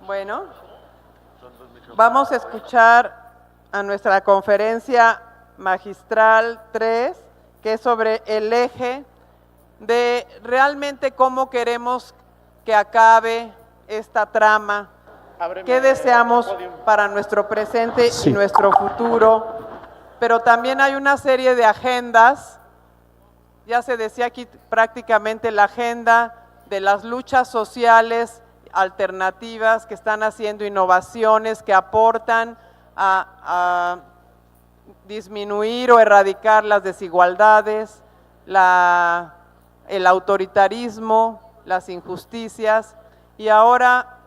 Bueno, vamos a escuchar a nuestra conferencia magistral 3, que es sobre el eje de realmente cómo queremos que acabe esta trama, qué deseamos para nuestro presente y nuestro futuro, pero también hay una serie de agendas, ya se decía aquí prácticamente la agenda de las luchas sociales alternativas que están haciendo innovaciones que aportan a disminuir o erradicar las desigualdades, el autoritarismo, las injusticias, y ahora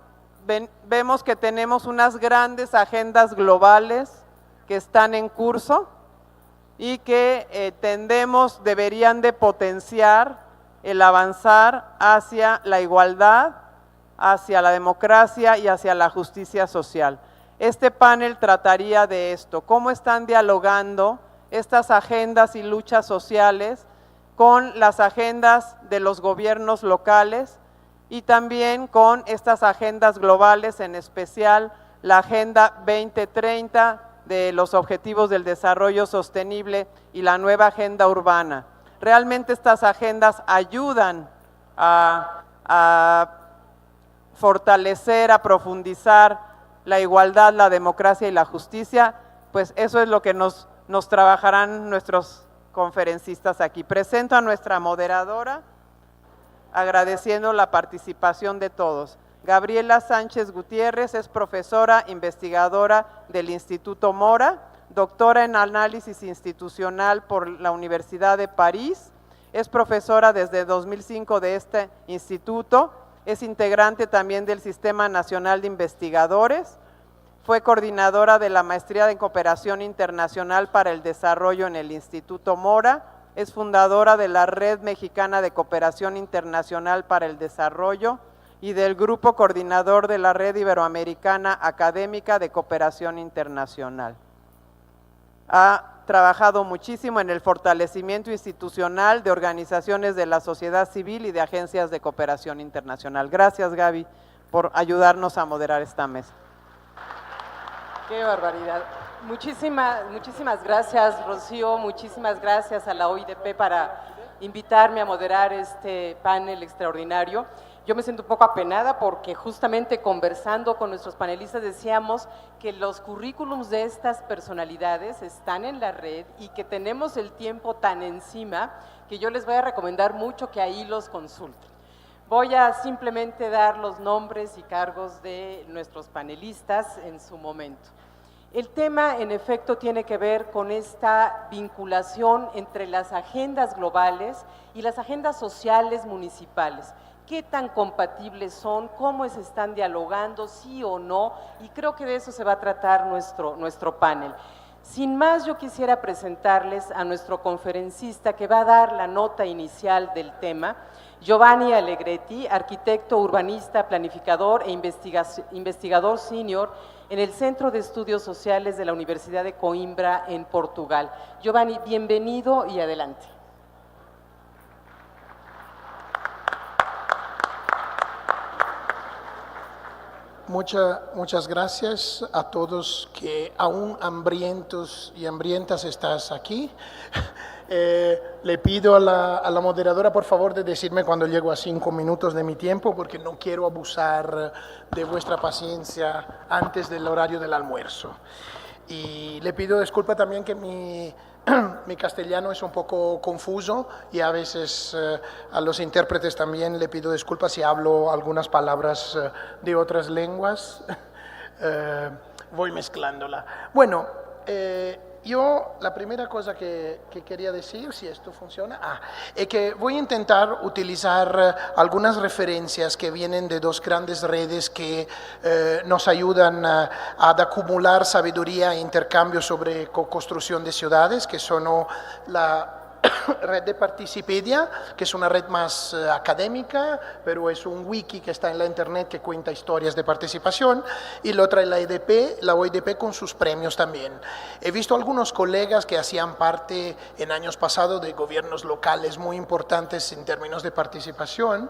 vemos que tenemos unas grandes agendas globales que están en curso y que deberían de potenciar el avanzar hacia la igualdad, hacia la democracia y hacia la justicia social. Este panel trataría de esto, cómo están dialogando estas agendas y luchas sociales con las agendas de los gobiernos locales y también con estas agendas globales, en especial la Agenda 2030 de los Objetivos del Desarrollo Sostenible y la nueva Agenda Urbana. Realmente estas agendas ayudan a fortalecer, a profundizar la igualdad, la democracia y la justicia, pues eso es lo que nos trabajarán nuestros conferencistas aquí. Presento a nuestra moderadora, agradeciendo la participación de todos. Gabriela Sánchez Gutiérrez es profesora investigadora del Instituto Mora, doctora en análisis institucional por la Universidad de París, es profesora desde 2005 de este instituto, es integrante también del Sistema Nacional de Investigadores, fue coordinadora de la Maestría en Cooperación Internacional para el Desarrollo en el Instituto Mora, es fundadora de la Red Mexicana de Cooperación Internacional para el Desarrollo y del Grupo Coordinador de la Red Iberoamericana Académica de Cooperación Internacional. Ha trabajado muchísimo en el fortalecimiento institucional de organizaciones de la sociedad civil y de agencias de cooperación internacional. Gracias, Gaby, por ayudarnos a moderar esta mesa. Qué barbaridad. Muchísimas gracias, Rocío, muchísimas gracias a la OIDP para invitarme a moderar este panel extraordinario. Yo me siento un poco apenada porque justamente conversando con nuestros panelistas decíamos que los currículums de estas personalidades están en la red y que tenemos el tiempo tan encima que yo les voy a recomendar mucho que ahí los consulten. Voy a simplemente dar los nombres y cargos de nuestros panelistas en su momento. El tema, en efecto, tiene que ver con esta vinculación entre las agendas globales y las agendas sociales municipales. ¿Qué tan compatibles son? ¿Cómo se están dialogando? ¿Sí o no? Y creo que de eso se va a tratar nuestro panel. Sin más, yo quisiera presentarles a nuestro conferencista que va a dar la nota inicial del tema, Giovanni Allegretti, arquitecto, urbanista, planificador e investigador senior en el Centro de Estudios Sociales de la Universidad de Coimbra en Portugal. Giovanni, bienvenido y adelante. Muchas gracias a todos que aún hambrientos y hambrientas estás aquí. Le pido a la moderadora, por favor, de decirme cuando llego a 5 minutos de mi tiempo, porque no quiero abusar de vuestra paciencia antes del horario del almuerzo. Y le pido disculpa también que mi castellano es un poco confuso y a veces a los intérpretes también le pido disculpas si hablo algunas palabras de otras lenguas. Voy mezclándola. Bueno, yo la primera cosa que quería decir, si esto funciona, es que voy a intentar utilizar algunas referencias que vienen de dos grandes redes que nos ayudan a acumular sabiduría e intercambio sobre co-construcción de ciudades, que son la red de Participedia, que es una red más académica, pero es un wiki que está en la internet que cuenta historias de participación, y la otra es la OIDP con sus premios también. He visto algunos colegas que hacían parte en años pasados de gobiernos locales muy importantes en términos de participación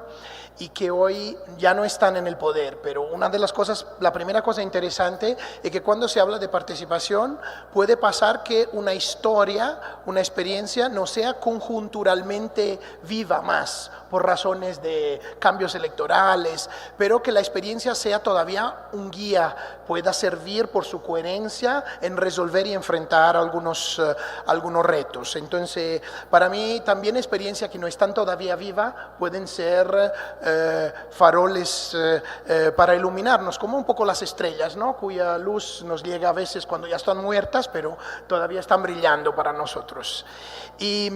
y que hoy ya no están en el poder, pero una de las cosas, la primera cosa interesante es que cuando se habla de participación puede pasar que una historia, una experiencia no sea conjunturalmente viva más por razones de cambios electorales, pero que la experiencia sea todavía un guía, pueda servir por su coherencia en resolver y enfrentar algunos retos. Entonces, para mí también experiencias que no están todavía vivas pueden ser faroles para iluminarnos, como un poco las estrellas, ¿no? Cuya luz nos llega a veces cuando ya están muertas, pero todavía están brillando para nosotros. Y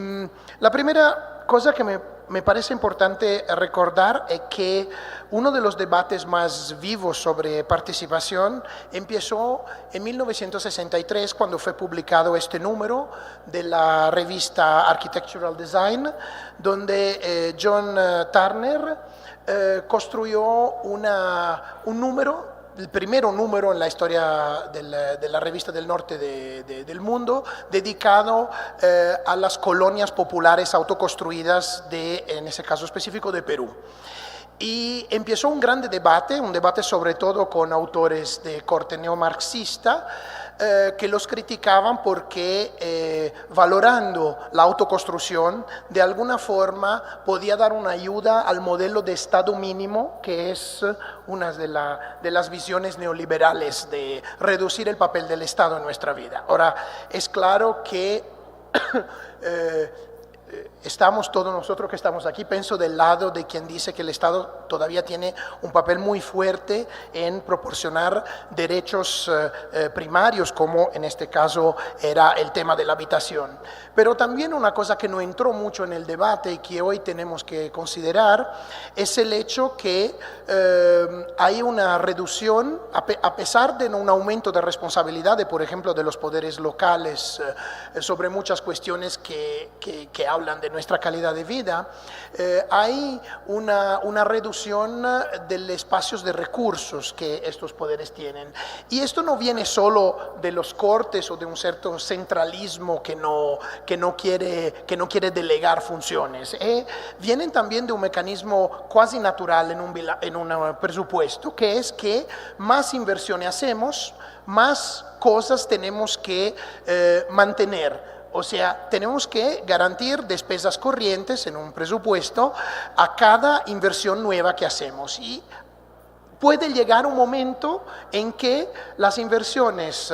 la primera cosa que me parece importante recordar es que uno de los debates más vivos sobre participación empezó en 1963, cuando fue publicado este número de la revista Architectural Design, donde John Turner construyó un número, el primer número en la historia de la revista del norte del mundo, dedicado a las colonias populares autoconstruidas en ese caso específico, de Perú. Y empezó un gran debate, un debate sobre todo con autores de corte neomarxista, que los criticaban porque valorando la autoconstrucción de alguna forma podía dar una ayuda al modelo de Estado mínimo, que es una de las visiones neoliberales de reducir el papel del Estado en nuestra vida. Ahora, es claro que estamos todos nosotros que estamos aquí, pienso del lado de quien dice que el Estado todavía tiene un papel muy fuerte en proporcionar derechos primarios, como en este caso era el tema de la habitación. Pero también una cosa que no entró mucho en el debate y que hoy tenemos que considerar es el hecho que hay una reducción, a pesar de un aumento de responsabilidad, por ejemplo, de los poderes locales sobre muchas cuestiones que hablan de nuestra calidad de vida, hay una reducción de los espacios de recursos que estos poderes tienen. Y esto no viene solo de los cortes o de un cierto centralismo que no quiere delegar funciones. Vienen también de un mecanismo cuasi natural en un presupuesto, que es que más inversiones hacemos, más cosas tenemos que mantener. O sea, tenemos que garantir despesas corrientes en un presupuesto a cada inversión nueva que hacemos. Y puede llegar un momento en que las inversiones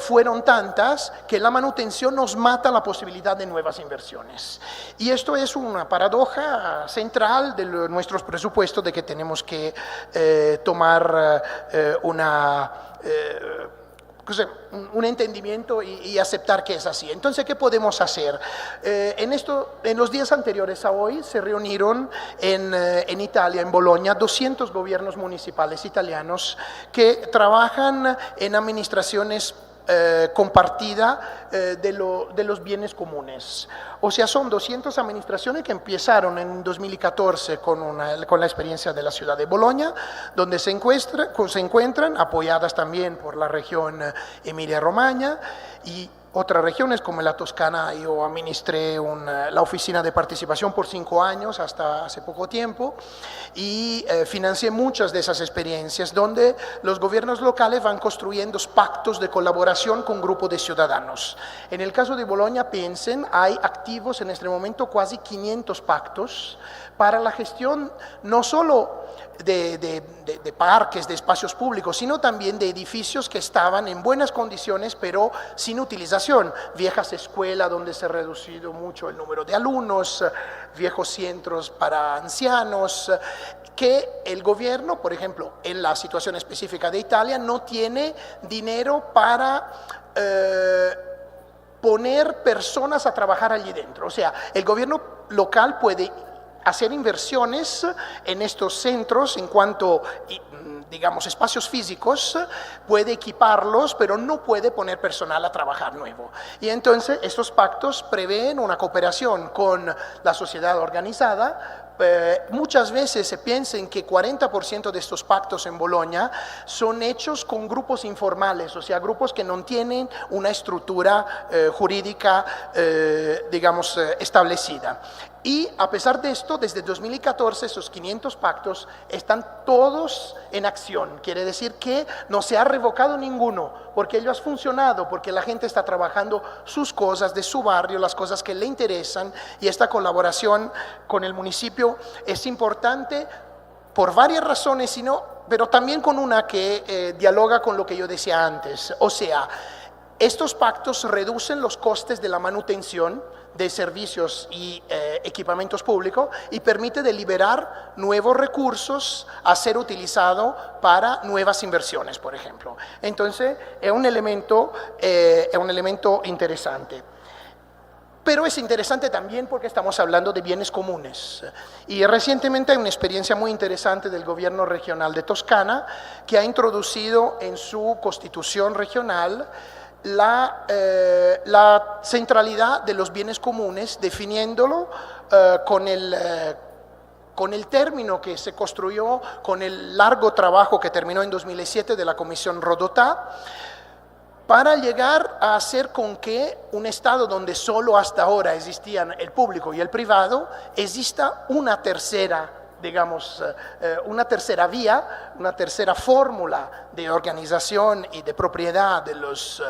fueron tantas que la manutención nos mata la posibilidad de nuevas inversiones. Y esto es una paradoja central de nuestros presupuestos, de que tenemos que tomar un entendimiento y aceptar que es así. Entonces, ¿qué podemos hacer? En los días anteriores a hoy se reunieron en Italia, en Bolonia, 200 gobiernos municipales italianos que trabajan en administraciones compartida de los bienes comunes. O sea, son 200 administraciones que empezaron en 2014 con la experiencia de la ciudad de Bolonia, donde se encuentran apoyadas también por la región Emilia-Romagna y otras regiones como la Toscana. Yo administré la oficina de participación por 5 años, hasta hace poco tiempo, y financié muchas de esas experiencias donde los gobiernos locales van construyendo pactos de colaboración con grupos de ciudadanos. En el caso de Bolonia, piensen, hay activos en este momento casi 500 pactos para la gestión no solo de parques, de espacios públicos, sino también de edificios que estaban en buenas condiciones pero sin utilización, viejas escuelas donde se ha reducido mucho el número de alumnos, viejos centros para ancianos, que el gobierno, por ejemplo, en la situación específica de Italia, no tiene dinero para poner personas a trabajar allí dentro. O sea, el gobierno local puede hacer inversiones en estos centros en cuanto, digamos, espacios físicos, puede equiparlos, pero no puede poner personal a trabajar nuevo. Y entonces estos pactos prevén una cooperación con la sociedad organizada. Muchas veces se piensa que 40% de estos pactos en Bologna son hechos con grupos informales, o sea, grupos que no tienen una estructura jurídica, digamos, establecida. Y a pesar de esto, desde 2014 esos 500 pactos están todos en acción. Quiere decir que no se ha revocado ninguno, porque ello ha funcionado, porque la gente está trabajando sus cosas de su barrio, las cosas que le interesan, y esta colaboración con el municipio es importante por varias razones, pero también con una que dialoga con lo que yo decía antes. O sea, estos pactos reducen los costes de la manutención de servicios y equipamientos públicos y permite liberar nuevos recursos a ser utilizados para nuevas inversiones, por ejemplo. Entonces, es un elemento interesante. Pero es interesante también porque estamos hablando de bienes comunes. Y recientemente hay una experiencia muy interesante del gobierno regional de Toscana que ha introducido en su constitución regional la centralidad de los bienes comunes, definiéndolo con el término que se construyó, con el largo trabajo que terminó en 2007 de la Comisión Rodotà, para llegar a hacer con que un Estado donde solo hasta ahora existían el público y el privado, exista una tercera, digamos, una tercera vía, una tercera fórmula de organización y de propiedad de los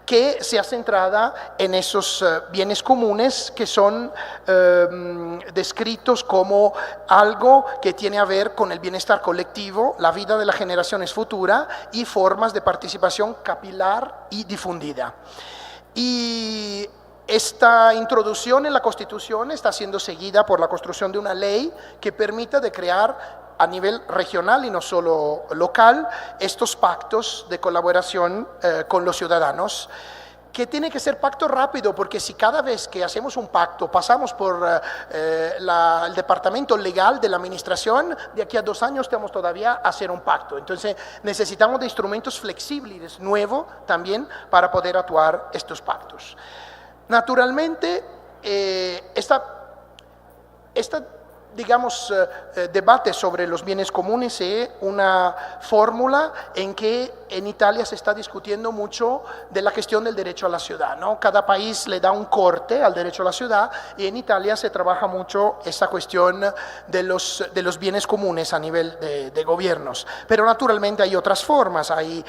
que sea centrada en esos bienes comunes que son descritos como algo que tiene a ver con el bienestar colectivo, la vida de las generaciones futuras y formas de participación capilar y difundida. Y esta introducción en la Constitución está siendo seguida por la construcción de una ley que permita de crear a nivel regional y no solo local estos pactos de colaboración con los ciudadanos, que tiene que ser pacto rápido, porque si cada vez que hacemos un pacto pasamos por el departamento legal de la administración, de aquí a 2 años tenemos todavía a hacer un pacto. Entonces necesitamos de instrumentos flexibles, nuevos también, para poder actuar estos pactos. Naturalmente, digamos, debate sobre los bienes comunes es una fórmula en que en Italia se está discutiendo mucho de la cuestión del derecho a la ciudad, ¿no? Cada país le da un corte al derecho a la ciudad y en Italia se trabaja mucho esa cuestión de los bienes comunes a nivel de gobiernos. Pero naturalmente hay otras formas, hay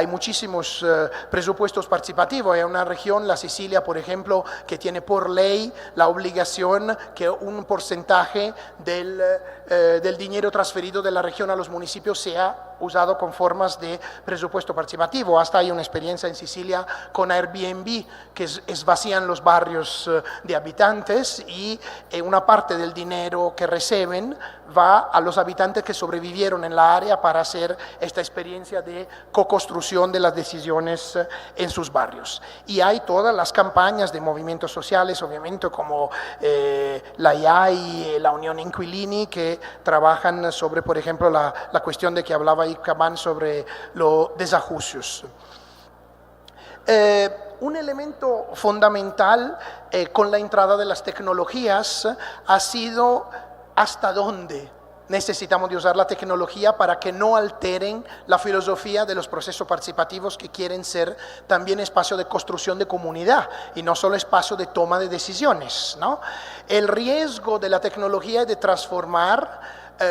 muchísimos presupuestos participativos. Hay una región, la Sicilia, por ejemplo, que tiene por ley la obligación que un porcentaje del dinero transferido de la región a los municipios sea usado con formas de presupuesto participativo. Hasta hay una experiencia en Sicilia con Airbnb que esvacían los barrios de habitantes y una parte del dinero que reciben va a los habitantes que sobrevivieron en la área para hacer esta experiencia de co-construcción de las decisiones en sus barrios. Y hay todas las campañas de movimientos sociales, obviamente, como la IAI, la Unión Inquilini, que trabajan sobre, por ejemplo, la cuestión de que hablaba Icabán sobre los desajustes. Un elemento fundamental con la entrada de las tecnologías ha sido hasta dónde necesitamos de usar la tecnología para que no alteren la filosofía de los procesos participativos que quieren ser también espacio de construcción de comunidad y no solo espacio de toma de decisiones, ¿no? El riesgo de la tecnología es de transformar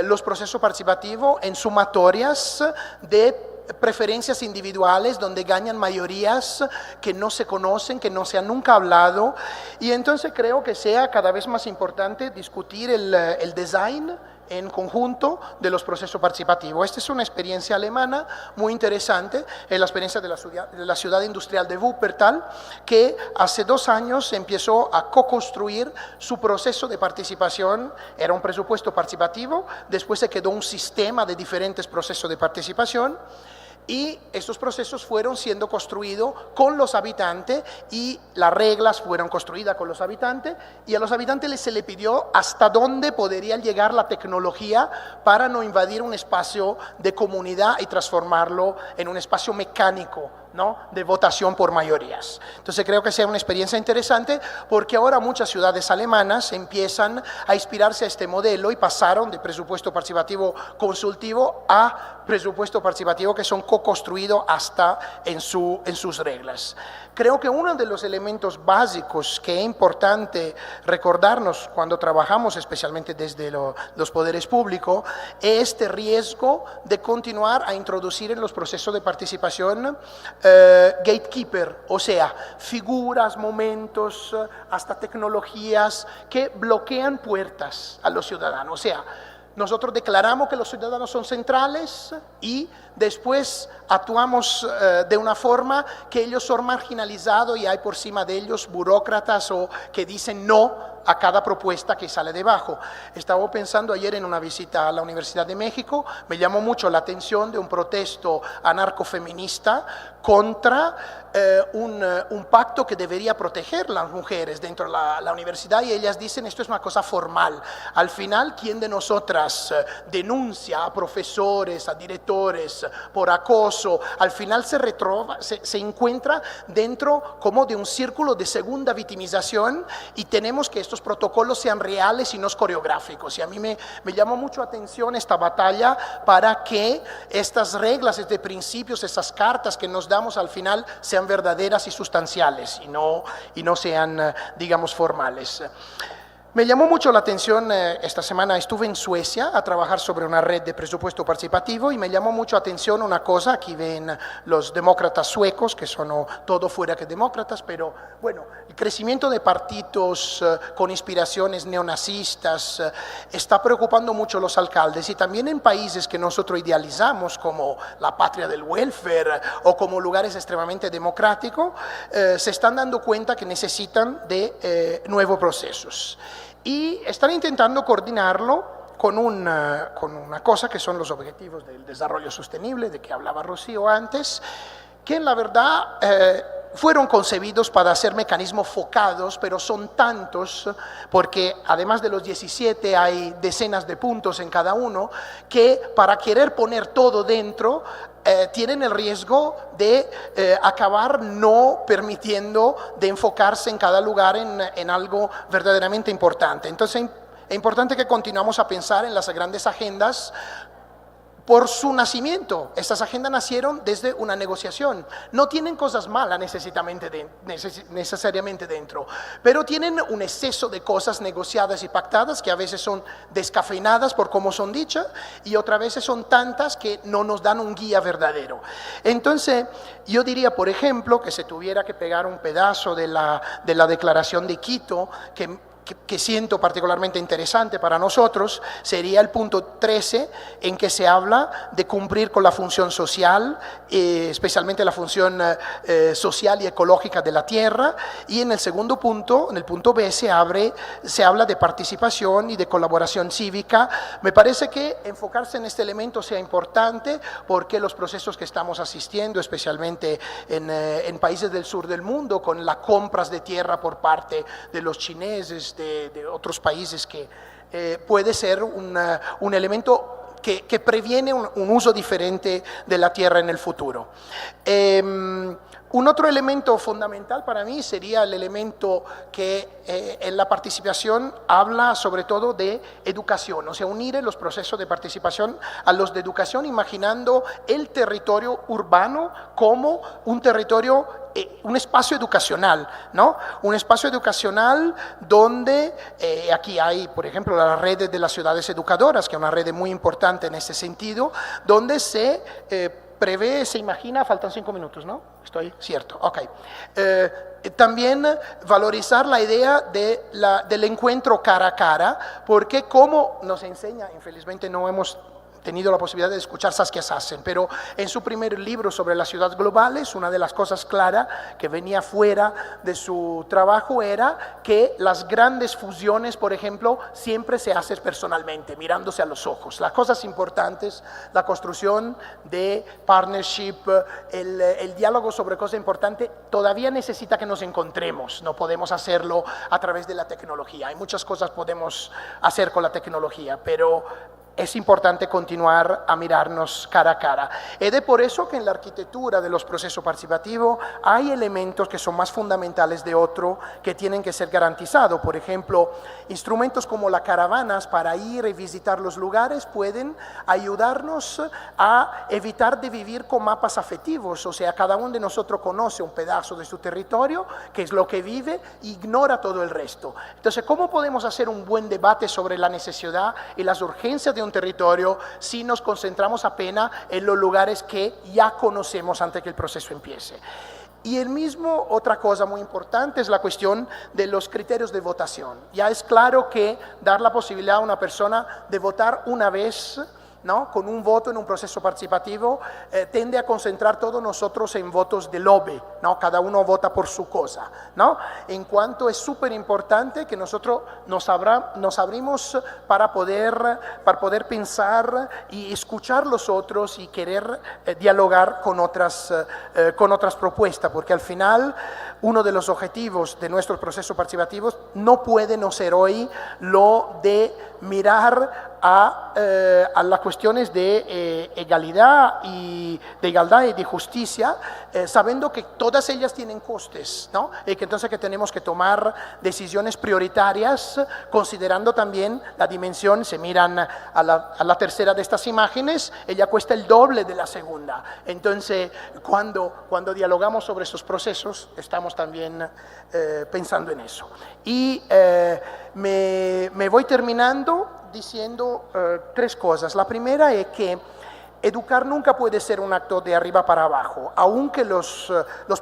los procesos participativos en sumatorias de preferencias individuales donde ganan mayorías que no se conocen, que no se han nunca hablado, y entonces creo que sea cada vez más importante discutir el design en conjunto de los procesos participativos. Esta es una experiencia alemana muy interesante, es la experiencia de la ciudad industrial de Wuppertal, que hace 2 años empezó a co-construir su proceso de participación. Era un presupuesto participativo, después se quedó un sistema de diferentes procesos de participación, y estos procesos fueron siendo construidos con los habitantes y las reglas fueron construidas con los habitantes y a los habitantes se les pidió hasta dónde podría llegar la tecnología para no invadir un espacio de comunidad y transformarlo en un espacio mecánico, ¿no?, de votación por mayorías. Entonces creo que sea una experiencia interesante porque ahora muchas ciudades alemanas empiezan a inspirarse a este modelo y pasaron de presupuesto participativo consultivo a presupuesto participativo que son co-construidos hasta en sus reglas. Creo que uno de los elementos básicos que es importante recordarnos cuando trabajamos, especialmente desde los poderes públicos, es este riesgo de continuar a introducir en los procesos de participación gatekeeper, o sea, figuras, momentos, hasta tecnologías que bloquean puertas a los ciudadanos. O sea, nosotros declaramos que los ciudadanos son centrales y después actuamos de una forma que ellos son marginalizados y hay por encima de ellos burócratas o que dicen no a cada propuesta que sale debajo. Estaba pensando ayer en una visita a la Universidad de México, me llamó mucho la atención de un protesto anarcofeminista contra un pacto que debería proteger las mujeres dentro de la universidad y ellas dicen esto es una cosa formal. Al final, ¿quién de nosotras denuncia a profesores, a directores por acoso? Al final se encuentra dentro como de un círculo de segunda victimización y tenemos que estos protocolos sean reales y no coreográficos. Y a mí me llamó mucho atención esta batalla para que estas reglas, estos principios, estas cartas que nos damos al final sean verdaderas y sustanciales y no sean, digamos, formales. Me llamó mucho la atención, esta semana estuve en Suecia a trabajar sobre una red de presupuesto participativo y me llamó mucho la atención una cosa, aquí ven los demócratas suecos, que son todo fuera que demócratas, pero bueno, el crecimiento de partidos con inspiraciones neonazistas está preocupando mucho a los alcaldes y también en países que nosotros idealizamos como la patria del welfare o como lugares extremadamente democráticos, se están dando cuenta que necesitan de nuevos procesos. Y están intentando coordinarlo con una cosa que son los objetivos del desarrollo sostenible, de que hablaba Rocío antes, que en la verdad fueron concebidos para ser mecanismos focados, pero son tantos, porque además de los 17 hay decenas de puntos en cada uno, que para querer poner todo dentro, tienen el riesgo de acabar no permitiendo de enfocarse en cada lugar en algo verdaderamente importante. Entonces es importante que continuemos a pensar en las grandes agendas por su nacimiento. Estas agendas nacieron desde una negociación. No tienen cosas malas necesariamente dentro, pero tienen un exceso de cosas negociadas y pactadas que a veces son descafeinadas por cómo son dichas y otras veces son tantas que no nos dan un guía verdadero. Entonces, yo diría, por ejemplo, que se tuviera que pegar un pedazo de la Declaración de Quito, que siento particularmente interesante para nosotros, sería el punto 13, en que se habla de cumplir con la función social, especialmente la función social y ecológica de la tierra, y en el segundo punto, en el punto B, se habla de participación y de colaboración cívica. Me parece que enfocarse en este elemento sea importante, porque los procesos que estamos asistiendo, especialmente en países del sur del mundo, con las compras de tierra por parte de los chineses, de otros países, que puede ser un elemento que previene un uso diferente de la tierra en el futuro. Un otro elemento fundamental para mí sería el elemento que en la participación habla sobre todo de educación, o sea, unir los procesos de participación a los de educación, imaginando el territorio urbano como un territorio, un espacio educacional, ¿no? Un espacio educacional donde aquí hay, por ejemplo, las redes de las ciudades educadoras, que es una red muy importante en ese sentido, donde se prevé, se imagina, faltan 5 minutos, ¿no? Estoy cierto, ok. También valorizar la idea del encuentro cara a cara, porque como nos enseña, infelizmente no hemos tenido la posibilidad de escuchar Saskia Sassen, pero en su primer libro sobre las ciudades globales, una de las cosas claras que venía fuera de su trabajo era que las grandes fusiones, por ejemplo, siempre se hacen personalmente, mirándose a los ojos. Las cosas importantes, la construcción de partnership, el diálogo sobre cosas importantes, todavía necesita que nos encontremos. No podemos hacerlo a través de la tecnología. Hay muchas cosas que podemos hacer con la tecnología, pero es importante continuar a mirarnos cara a cara. Es de por eso que en la arquitectura de los procesos participativos hay elementos que son más fundamentales de otro que tienen que ser garantizados. Por ejemplo, instrumentos como las caravanas para ir y visitar los lugares pueden ayudarnos a evitar de vivir con mapas afectivos. O sea, cada uno de nosotros conoce un pedazo de su territorio, que es lo que vive, e ignora todo el resto. Entonces, ¿cómo podemos hacer un buen debate sobre la necesidad y las urgencias de un territorio si nos concentramos apenas en los lugares que ya conocemos antes que el proceso empiece? Y el mismo, otra cosa muy importante es la cuestión de los criterios de votación. Ya es claro que dar la posibilidad a una persona de votar una vez, ¿no?, con un voto en un proceso participativo, tiende a concentrar todos nosotros en votos de lobby, ¿no? Cada uno vota por su cosa, ¿no? En cuanto es súper importante que nosotros nos abrimos para poder pensar y escuchar los otros y querer dialogar con otras propuestas, porque al final uno de los objetivos de nuestros procesos participativos no puede no ser hoy lo de mirar a las cuestiones de igualdad y de justicia, sabiendo que todas ellas tienen costes, ¿no? Y que entonces que tenemos que tomar decisiones prioritarias considerando también la dimensión. Se miran a la tercera de estas imágenes, ella cuesta el doble de la segunda. Entonces, cuando dialogamos sobre esos procesos, estamos también pensando en eso. Y me voy terminando diciendo tres cosas. La primera es que educar nunca puede ser un acto de arriba para abajo, aunque los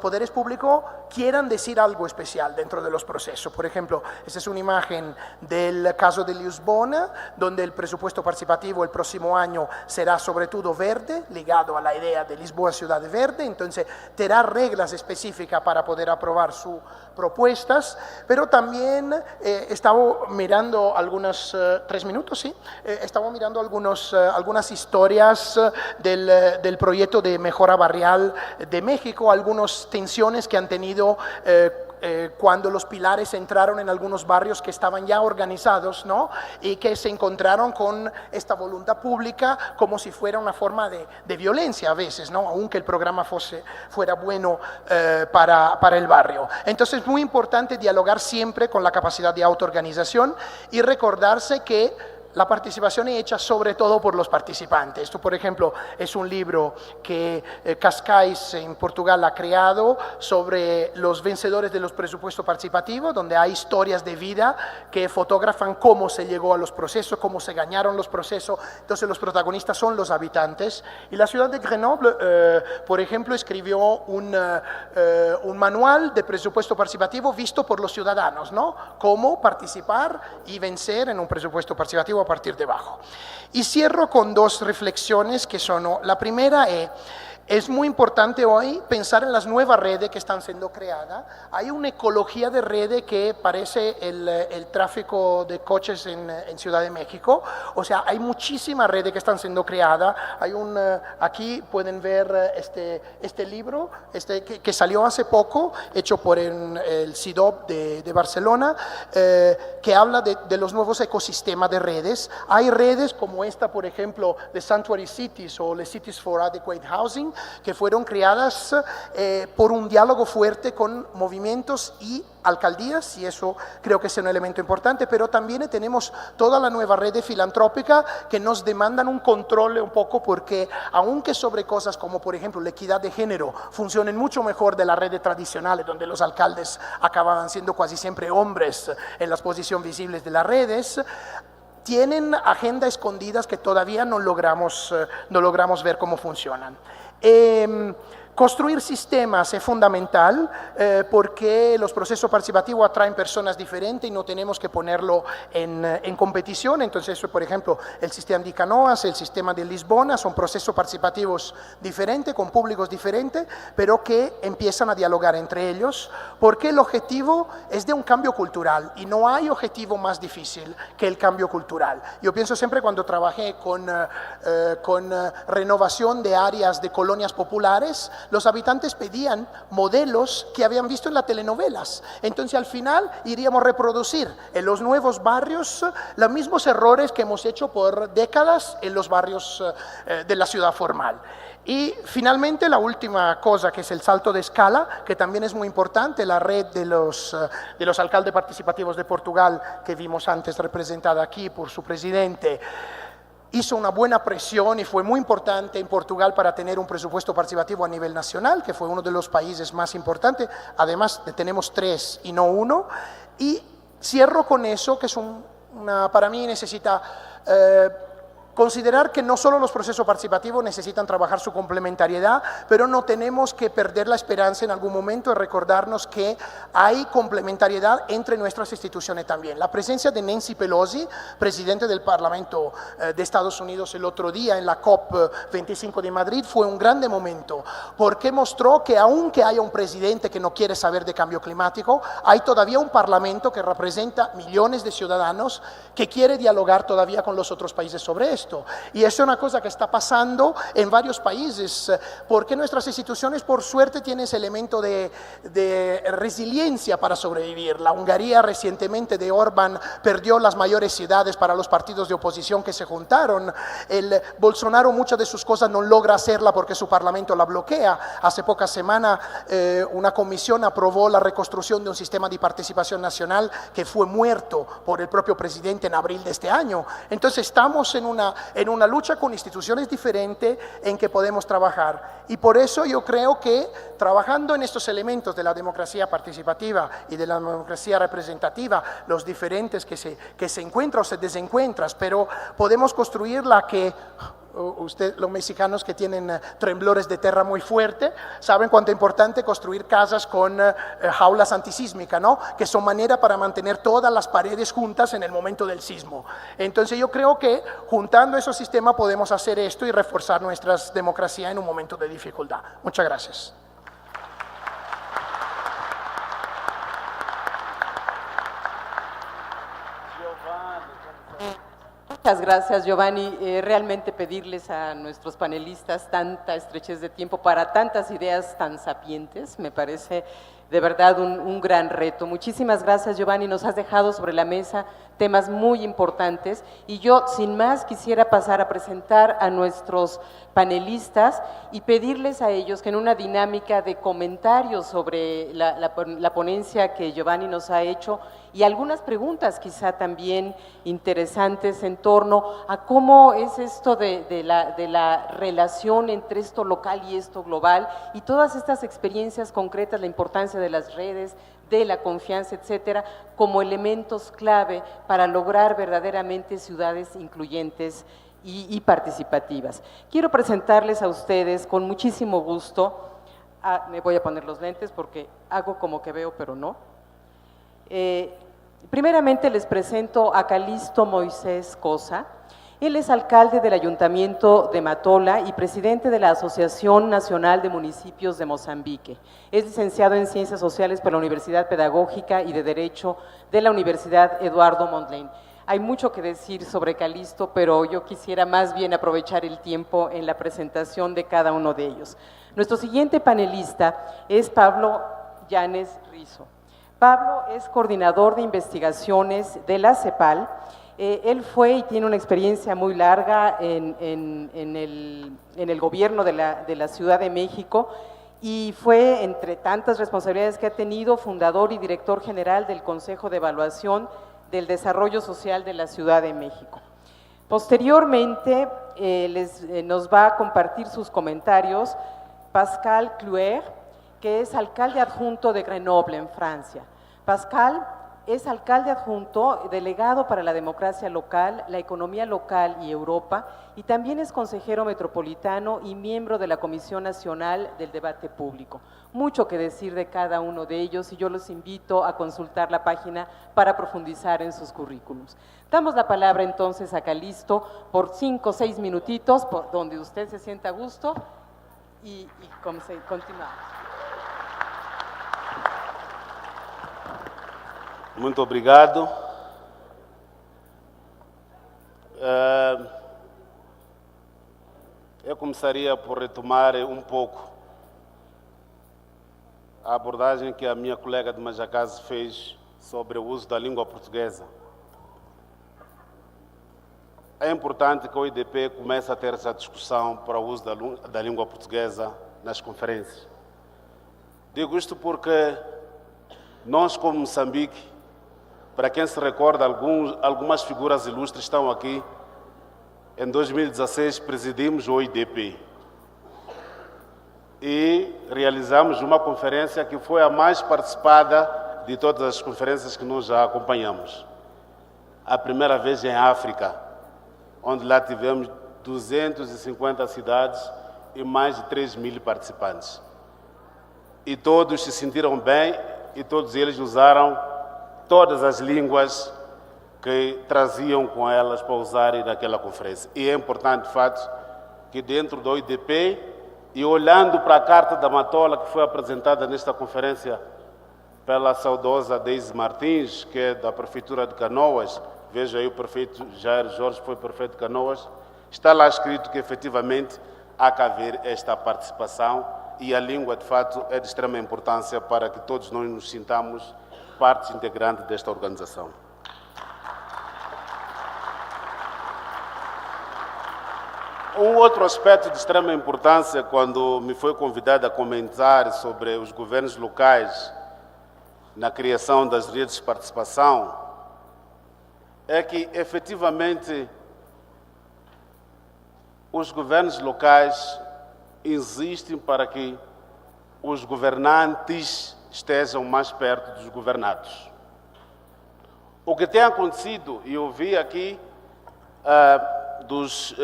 poderes públicos quieran decir algo especial dentro de los procesos. Por ejemplo, esta es una imagen del caso de Lisbona, donde el presupuesto participativo el próximo año será sobre todo verde, ligado a la idea de Lisboa ciudad verde. Entonces tendrá reglas específicas para poder aprobar sus propuestas, pero también estaba mirando algunos, 3 minutos, sí, estaba mirando algunas historias del proyecto de mejora barrial de México, algunas tensiones que han tenido cuando los pilares entraron en algunos barrios que estaban ya organizados, ¿no?, y que se encontraron con esta voluntad pública como si fuera una forma de violencia a veces, ¿no?, aunque el programa fuera bueno para el barrio. Entonces es muy importante dialogar siempre con la capacidad de autoorganización y recordarse que la participación es hecha sobre todo por los participantes. Esto, por ejemplo, es un libro que Cascais en Portugal ha creado sobre los vencedores de los presupuestos participativos, donde hay historias de vida que fotografan cómo se llegó a los procesos, cómo se ganaron los procesos. Entonces los protagonistas son los habitantes. Y la ciudad de Grenoble, por ejemplo, escribió un manual de presupuesto participativo visto por los ciudadanos, ¿no?, cómo participar y vencer en un presupuesto participativo a partir de abajo. Y cierro con 2 reflexiones que son, la primera es muy importante hoy pensar en las nuevas redes que están siendo creadas. Hay una ecología de redes que parece el tráfico de coches en Ciudad de México. O sea, hay muchísimas redes que están siendo creadas. Hay aquí pueden ver este libro que salió hace poco, hecho por el CIDOB de Barcelona, que habla de los nuevos ecosistemas de redes. Hay redes como esta, por ejemplo, de Sanctuary Cities o les Cities for Adequate Housing, que fueron creadas por un diálogo fuerte con movimientos y alcaldías, y eso creo que es un elemento importante, pero también tenemos toda la nueva red filantrópica que nos demandan un control un poco, porque aunque sobre cosas como, por ejemplo, la equidad de género funcionen mucho mejor de las redes tradicionales, donde los alcaldes acababan siendo casi siempre hombres en las posiciones visibles de las redes, tienen agendas escondidas que todavía no logramos ver cómo funcionan. Construir sistemas es fundamental porque los procesos participativos atraen personas diferentes y no tenemos que ponerlo en competición. Entonces, por ejemplo, el sistema de Canoas, el sistema de Lisbona, son procesos participativos diferentes, con públicos diferentes, pero que empiezan a dialogar entre ellos, porque el objetivo es de un cambio cultural y no hay objetivo más difícil que el cambio cultural. Yo pienso siempre cuando trabajé con renovación de áreas de colonias populares, los habitantes pedían modelos que habían visto en las telenovelas. Entonces al final iríamos a reproducir en los nuevos barrios los mismos errores que hemos hecho por décadas en los barrios de la ciudad formal. Y finalmente la última cosa, que es el salto de escala, que también es muy importante, la red de los alcaldes participativos de Portugal, que vimos antes representada aquí por su presidente, hizo una buena presión y fue muy importante en Portugal para tener un presupuesto participativo a nivel nacional, que fue uno de los países más importantes. Además, tenemos 3 y no 1. Y cierro con eso, que es para mí necesita considerar que no solo los procesos participativos necesitan trabajar su complementariedad, pero no tenemos que perder la esperanza en algún momento de recordarnos que hay complementariedad entre nuestras instituciones también. La presencia de Nancy Pelosi, presidente del Parlamento de Estados Unidos, el otro día en la COP25 de Madrid, fue un grande momento, porque mostró que aunque haya un presidente que no quiere saber de cambio climático, hay todavía un Parlamento que representa millones de ciudadanos que quiere dialogar todavía con los otros países sobre esto. Y eso es una cosa que está pasando en varios países, porque nuestras instituciones por suerte tienen ese elemento de resiliencia para sobrevivir. La Hungría recientemente de Orbán perdió las mayores ciudades para los partidos de oposición que se juntaron. El Bolsonaro muchas de sus cosas no logra hacerla porque su parlamento la bloquea. Hace pocas semanas una comisión aprobó la reconstrucción de un sistema de participación nacional que fue muerto por el propio presidente en abril de este año. Entonces estamos en una lucha con instituciones diferentes en que podemos trabajar. Y por eso yo creo que trabajando en estos elementos de la democracia participativa y de la democracia representativa, los diferentes que se encuentran o se desencuentran, pero podemos construir la que... los mexicanos que tienen temblores de tierra muy fuerte saben cuánto es importante construir casas con jaulas antisísmicas, ¿no? Que son manera para mantener todas las paredes juntas en el momento del sismo. Entonces yo creo que juntando esos sistemas podemos hacer esto y reforzar nuestras democracias en un momento de dificultad. Muchas gracias. Muchas gracias, Giovanni. Realmente pedirles a nuestros panelistas tanta estrechez de tiempo para tantas ideas tan sapientes, me parece de verdad un gran reto. Muchísimas gracias, Giovanni, nos has dejado sobre la mesa temas muy importantes y yo, sin más, quisiera pasar a presentar a nuestros panelistas y pedirles a ellos que en una dinámica de comentarios sobre la ponencia que Giovanni nos ha hecho y algunas preguntas quizá también interesantes en torno a cómo es esto de la relación entre esto local y esto global y todas estas experiencias concretas, la importancia de las redes, de la confianza, etcétera, como elementos clave para lograr verdaderamente ciudades incluyentes y participativas. Quiero presentarles a ustedes con muchísimo gusto, me voy a poner los lentes porque hago como que veo pero no. Primeramente les presento a Calixto Moisés Cosa. Él es alcalde del Ayuntamiento de Matola y presidente de la Asociación Nacional de Municipios de Mozambique. Es licenciado en Ciencias Sociales por la Universidad Pedagógica y de Derecho de la Universidad Eduardo Mondlane. Hay mucho que decir sobre Calixto, pero yo quisiera más bien aprovechar el tiempo en la presentación de cada uno de ellos. Nuestro siguiente panelista es Pablo Llanes Rizo. Pablo es coordinador de investigaciones de la CEPAL. Él fue y tiene una experiencia muy larga en el gobierno de la Ciudad de México y fue, entre tantas responsabilidades que ha tenido, fundador y director general del Consejo de Evaluación del Desarrollo Social de la Ciudad de México. Posteriormente nos va a compartir sus comentarios Pascal Clouer, que es alcalde adjunto de Grenoble, en Francia. Pascal es alcalde adjunto, delegado para la democracia local, la economía local y Europa, y también es consejero metropolitano y miembro de la Comisión Nacional del Debate Público. Mucho que decir de cada uno de ellos y yo los invito a consultar la página para profundizar en sus currículums. Damos la palabra entonces a Calixto por 5 o 6 minutitos, por donde usted se sienta a gusto y continuamos. Muito obrigado. Eu começaria por retomar um pouco a abordagem que a minha colega de Majacase fez sobre o uso da língua portuguesa. É importante que o IDP comece a ter essa discussão para o uso da língua portuguesa nas conferências. Digo isto porque nós, como Moçambique, para quem se recorda, algumas figuras ilustres estão aqui. Em 2016 presidimos o IDP e realizamos uma conferência que foi a mais participada de todas as conferências que nós já acompanhamos. A primeira vez em África, onde lá tivemos 250 cidades e mais de 3.000 participantes. E todos se sentiram bem e todos eles usaram todas as línguas que traziam com elas para usarem naquela conferência. E é importante, de fato, que dentro do IDP, e olhando para a Carta da Matola, que foi apresentada nesta conferência pela saudosa Deise Martins, que é da Prefeitura de Canoas, veja aí o prefeito Jair Jorge foi prefeito de Canoas, está lá escrito que efetivamente há que haver esta participação e a língua, de fato, é de extrema importância para que todos nós nos sintamos parte integrante desta organização. Um outro aspecto de extrema importância, quando me foi convidado a comentar sobre os governos locais na criação das redes de participação, é que, efetivamente, os governos locais existem para que os governantes estejam mais perto dos governados. O que tem acontecido, e eu vi aqui dos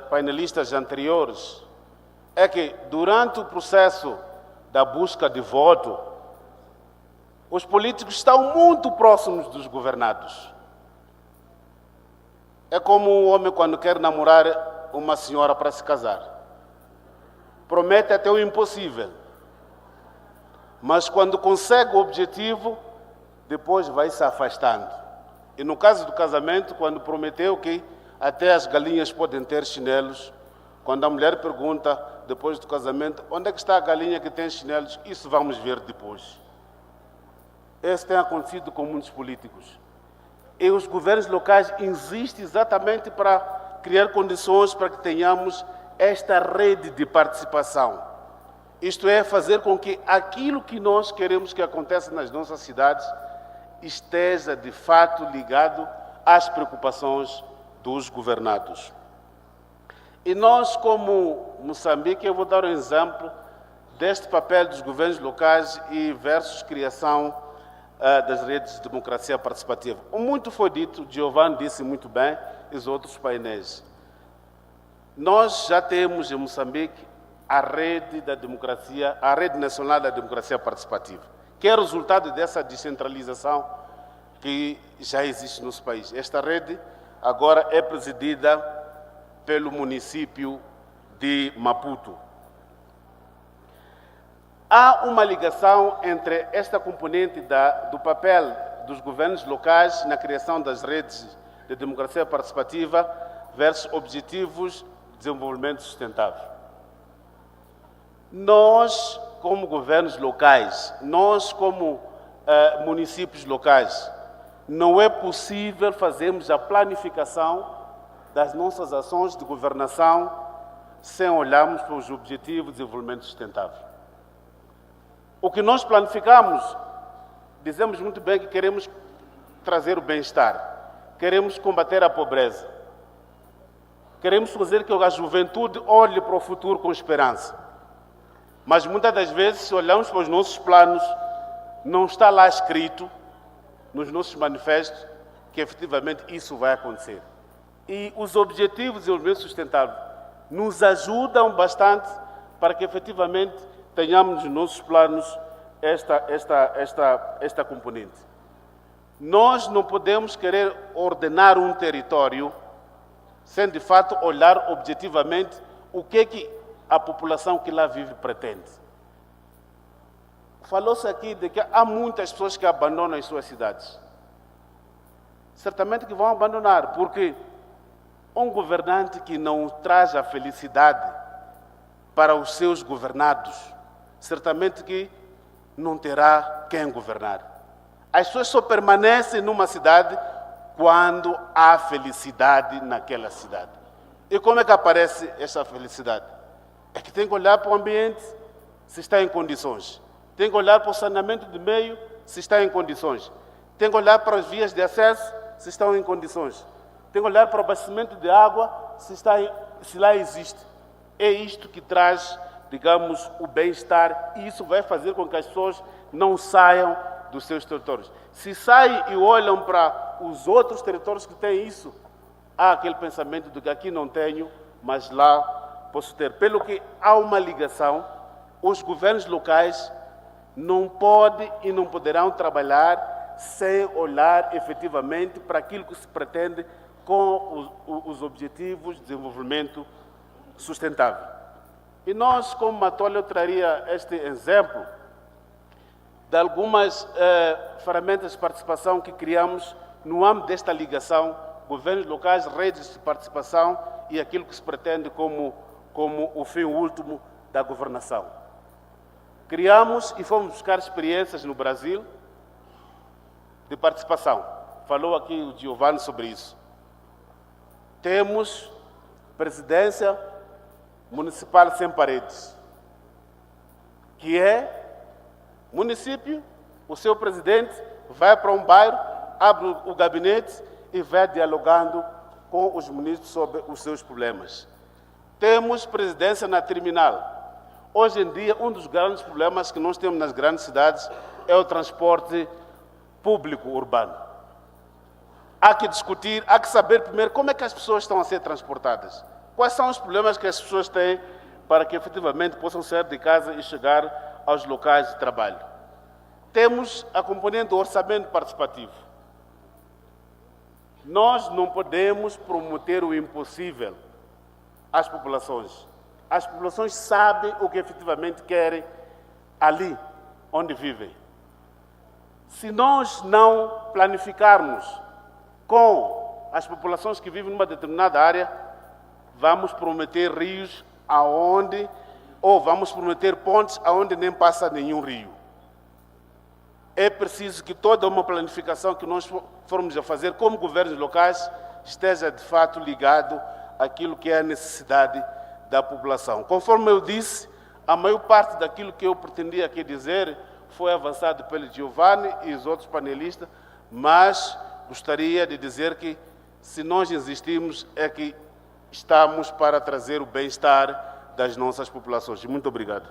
painelistas anteriores, é que durante o processo da busca de voto, os políticos estão muito próximos dos governados. É como um homem quando quer namorar uma senhora para se casar. Promete até o impossível. Mas quando consegue o objetivo, depois vai se afastando. E no caso do casamento, quando prometeu que até as galinhas podem ter chinelos, quando a mulher pergunta, depois do casamento, onde é que está a galinha que tem chinelos? Isso vamos ver depois. Isso tem acontecido com muitos políticos. E os governos locais existem exatamente para criar condições para que tenhamos esta rede de participação. Isto é, fazer com que aquilo que nós queremos que aconteça nas nossas cidades esteja, de fato, ligado às preocupações dos governados. E nós, como Moçambique, eu vou dar um exemplo deste papel dos governos locais e versus criação das redes de democracia participativa. Muito foi dito, Giovanni disse muito bem, e os outros painéis. Nós já temos em Moçambique a rede da democracia, a rede nacional da democracia participativa, que é resultado dessa descentralização que já existe no nosso país. Esta rede agora é presidida pelo município de Maputo. Há uma ligação entre esta componente do papel dos governos locais na criação das redes de democracia participativa versus objetivos de desenvolvimento sustentável. Nós, como governos locais, nós, como municípios locais, não é possível fazermos a planificação das nossas ações de governação sem olharmos para os objetivos de desenvolvimento sustentável. O que nós planificamos, dizemos muito bem que queremos trazer o bem-estar, queremos combater a pobreza, queremos fazer que a juventude olhe para o futuro com esperança. Mas muitas das vezes, se olhamos para os nossos planos, não está lá escrito nos nossos manifestos que efetivamente isso vai acontecer. E os Objetivos de Desenvolvimento Sustentável nos ajudam bastante para que efetivamente tenhamos nos nossos planos esta componente. Nós não podemos querer ordenar um território sem de fato olhar objetivamente o que a população que lá vive pretende. Falou-se aqui de que há muitas pessoas que abandonam as suas cidades. Certamente que vão abandonar, porque um governante que não traz a felicidade para os seus governados, certamente que não terá quem governar. As pessoas só permanecem numa cidade quando há felicidade naquela cidade. E como é que aparece essa felicidade? É que tem que olhar para o ambiente, se está em condições. Tem que olhar para o saneamento de meio, se está em condições. Tem que olhar para as vias de acesso, se estão em condições. Tem que olhar para o abastecimento de água, se lá existe. É isto que traz, digamos, o bem-estar, e isso vai fazer com que as pessoas não saiam dos seus territórios. Se saem e olham para os outros territórios que têm isso, há aquele pensamento de que aqui não tenho, mas lá posso ter. Pelo que há uma ligação, os governos locais não podem e não poderão trabalhar sem olhar efetivamente para aquilo que se pretende com os Objetivos de Desenvolvimento Sustentável. E nós, como Matola, eu traria este exemplo de algumas ferramentas de participação que criamos no âmbito desta ligação, governos locais, redes de participação e aquilo que se pretende como o fim último da governação. Criamos e fomos buscar experiências no Brasil de participação. Falou aqui o Giovanni sobre isso. Temos presidência municipal sem paredes, que é município, o seu presidente vai para um bairro, abre o gabinete e vai dialogando com os munícipes sobre os seus problemas. Temos presidência na terminal. Hoje em dia, um dos grandes problemas que nós temos nas grandes cidades é o transporte público urbano. Há que discutir, há que saber primeiro como é que as pessoas estão a ser transportadas. Quais são os problemas que as pessoas têm para que efetivamente possam sair de casa e chegar aos locais de trabalho. Temos a componente do orçamento participativo. Nós não podemos prometer o impossível às populações. As populações sabem o que efetivamente querem ali onde vivem. Se nós não planificarmos com as populações que vivem numa determinada área, vamos prometer rios aonde, ou vamos prometer pontes aonde nem passa nenhum rio. É preciso que toda uma planificação que nós formos a fazer como governos locais esteja de fato ligado àquilo que é a necessidade da população. Conforme eu disse, a maior parte daquilo que eu pretendia aqui dizer foi avançado pelo Giovanni e os outros panelistas, mas gostaria de dizer que se nós existimos é que estamos para trazer o bem-estar das nossas populações. Muito obrigado.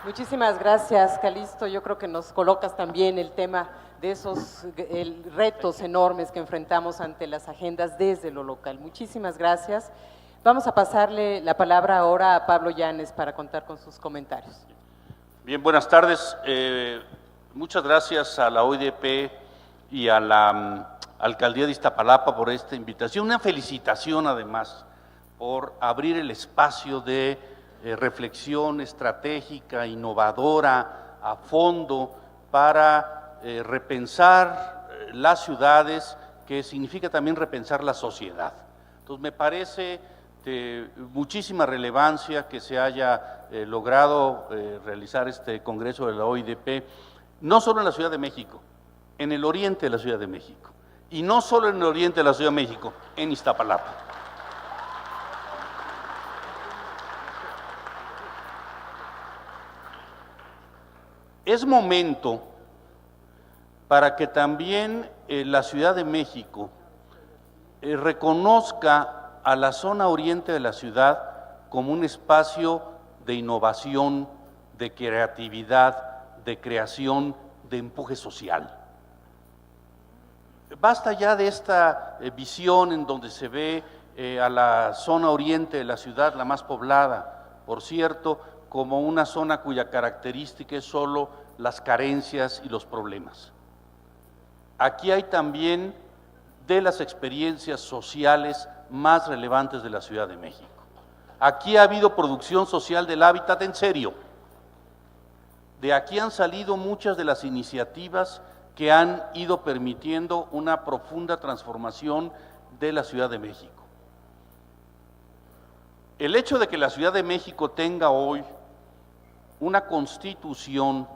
Muchísimas gracias, Calixto. Yo creo que nos colocas también el tema de esos retos enormes que enfrentamos ante las agendas desde lo local. Muchísimas gracias. Vamos a pasarle la palabra ahora a Pablo Llanes para contar con sus comentarios. Bien, buenas tardes. Muchas gracias a la OIDP y a la Alcaldía de Iztapalapa por esta invitación. Una felicitación además por abrir el espacio de reflexión estratégica, innovadora, a fondo, para repensar las ciudades, que significa también repensar la sociedad. Entonces me parece de muchísima relevancia que se haya logrado realizar este congreso de la OIDP, no solo en la Ciudad de México, en el oriente de la Ciudad de México, y no solo en el oriente de la Ciudad de México, en Iztapalapa. Es momento para que también la Ciudad de México reconozca a la zona oriente de la ciudad como un espacio de innovación, de creatividad, de creación, de empuje social. Basta ya de esta visión en donde se ve a la zona oriente de la ciudad, la más poblada, por cierto, como una zona cuya característica es solo las carencias y los problemas. Aquí hay también de las experiencias sociales más relevantes de la Ciudad de México. Aquí ha habido producción social del hábitat en serio. De aquí han salido muchas de las iniciativas que han ido permitiendo una profunda transformación de la Ciudad de México. El hecho de que la Ciudad de México tenga hoy una constitución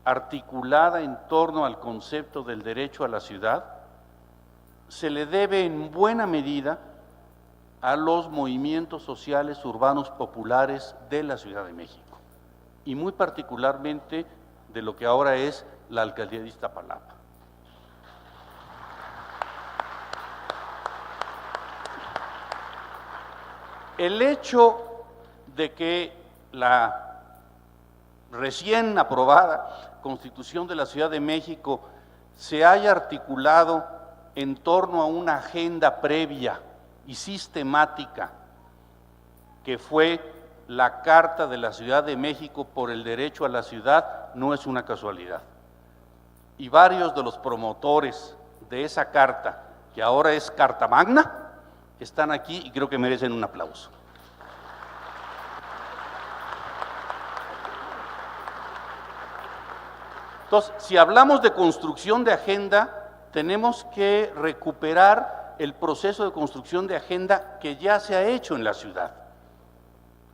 articulada en torno al concepto del derecho a la ciudad se le debe en buena medida a los movimientos sociales urbanos populares de la Ciudad de México y muy particularmente de lo que ahora es la Alcaldía de Iztapalapa. El hecho de que la recién aprobada Constitución de la Ciudad de México se haya articulado en torno a una agenda previa y sistemática que fue la Carta de la Ciudad de México por el derecho a la ciudad, no es una casualidad. Y varios de los promotores de esa carta, que ahora es Carta Magna, están aquí y creo que merecen un aplauso. Entonces, si hablamos de construcción de agenda, tenemos que recuperar el proceso de construcción de agenda que ya se ha hecho en la ciudad.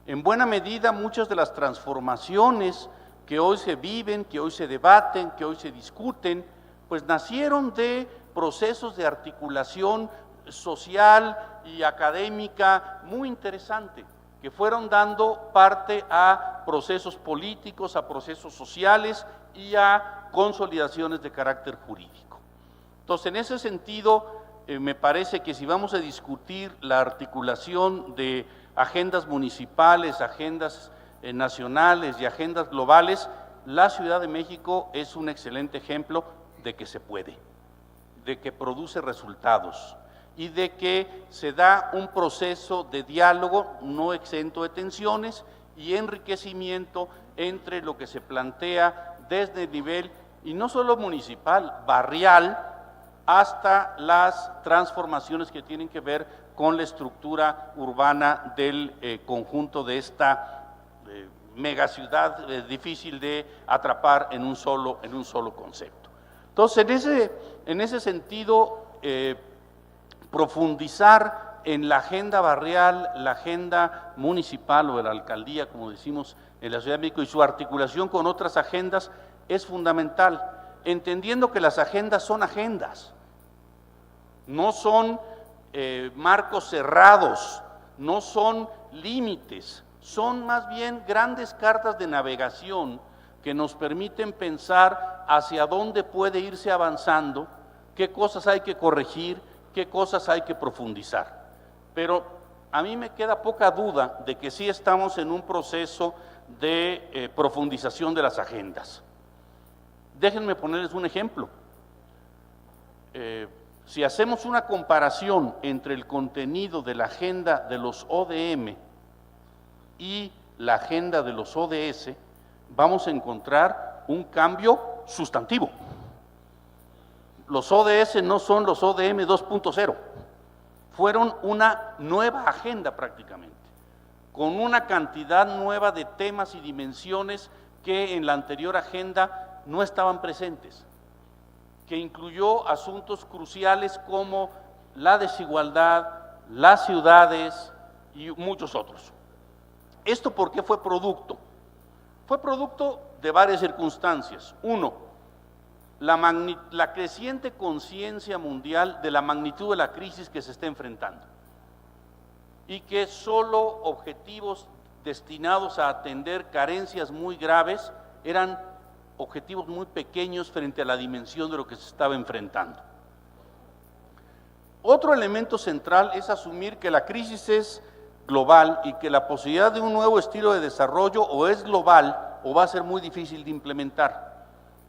En buena medida, muchas de las transformaciones que hoy se viven, que hoy se debaten, que hoy se discuten, pues nacieron de procesos de articulación social y académica muy interesante, que fueron dando parte a procesos políticos, a procesos sociales y a consolidaciones de carácter jurídico. Entonces, en ese sentido, me parece que si vamos a discutir la articulación de agendas municipales, agendas nacionales y agendas globales, la Ciudad de México es un excelente ejemplo de que se puede, de que produce resultados y de que se da un proceso de diálogo no exento de tensiones y enriquecimiento entre lo que se plantea desde el nivel, y no solo municipal, barrial, hasta las transformaciones que tienen que ver con la estructura urbana del conjunto de esta megaciudad difícil de atrapar en un solo concepto. Entonces, en ese sentido, profundizar en la agenda barrial, la agenda municipal o de la alcaldía, como decimos en la Ciudad de México, y su articulación con otras agendas es fundamental, entendiendo que las agendas son agendas, no son marcos cerrados, no son límites, son más bien grandes cartas de navegación que nos permiten pensar hacia dónde puede irse avanzando, qué cosas hay que corregir, qué cosas hay que profundizar. Pero a mí me queda poca duda de que sí estamos en un proceso de profundización de las agendas. Déjenme ponerles un ejemplo. Si hacemos una comparación entre el contenido de la agenda de los ODM y la agenda de los ODS, vamos a encontrar un cambio sustantivo. Los ODS no son los ODM 2.0, fueron una nueva agenda prácticamente, con una cantidad nueva de temas y dimensiones que en la anterior agenda no estaban presentes, que incluyó asuntos cruciales como la desigualdad, las ciudades y muchos otros. ¿Esto por qué fue producto? Fue producto de varias circunstancias. Uno, la creciente conciencia mundial de la magnitud de la crisis que se está enfrentando y que solo objetivos destinados a atender carencias muy graves eran objetivos muy pequeños frente a la dimensión de lo que se estaba enfrentando. Otro elemento central es asumir que la crisis es global y que la posibilidad de un nuevo estilo de desarrollo o es global o va a ser muy difícil de implementar.